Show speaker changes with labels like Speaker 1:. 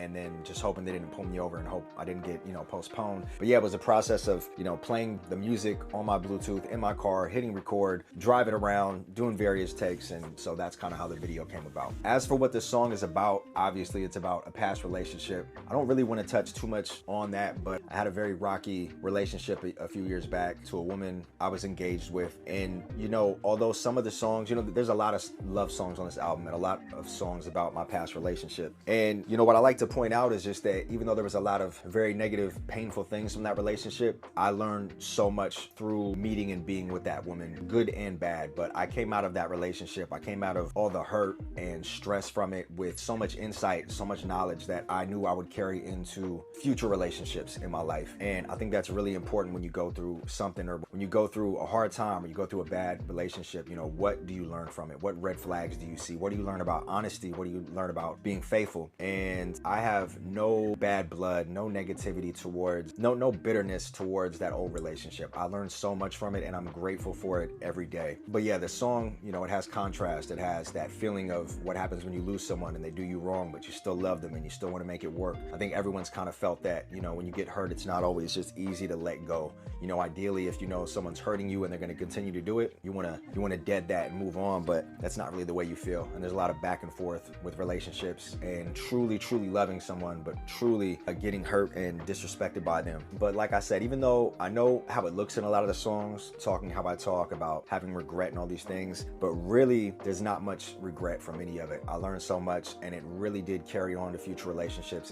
Speaker 1: and then just hoping they didn't pull me over and hope I didn't get, you know, postponed. But yeah, it was a process of, you know, playing the music on my Bluetooth in my car, hitting record, driving around, doing various takes. And so that's kind of how the video came about. As for what this song is about, obviously it's about a past relationship. I don't really want to touch too much on that, but I had a very rocky relationship a few years back to a woman I was engaged with. And, you know, although some of the songs, you know, there's a lot of love songs on this album and a lot of songs about my past relationship. And, you know, what I like to point out is just that even though there was a lot of very negative, painful things from that relationship, I learned so much through meeting and being with that woman, good and bad. But I came out of that relationship, I came out of all the hurt and stress from it with so much insight, so much knowledge that I knew I would carry into future relationships in my life. And I think that's really important when you go through something, or when you go through a hard time, or you go through a bad relationship. You know, what do you learn from it? What red flags do you see? What do you learn about honesty? What do you learn about being faithful? And I have no bad blood, no negativity towards, no bitterness towards that old relationship. I learned so much from it and I'm grateful for it every day. But yeah, the song, you know, it has contrast. It has that feeling of what happens when you lose someone and they do you wrong, but you still love them and you still want to make it work. I think everyone's kind of felt that, you know, when you get hurt, it's not always just easy to let go. You know, ideally, if you know someone's hurting you and they're going to continue to do it, you want to dead that and move on, but that's not really the way you feel. And there's a lot of back and forth with relationships and truly loving someone, but truly getting hurt and disrespected by them. But like I said, even though I know how it looks in a lot of the songs, talking how I talk about having regret and all these things, but really there's not much regret from any of it. I learned so much and it really did carry on to future relationships.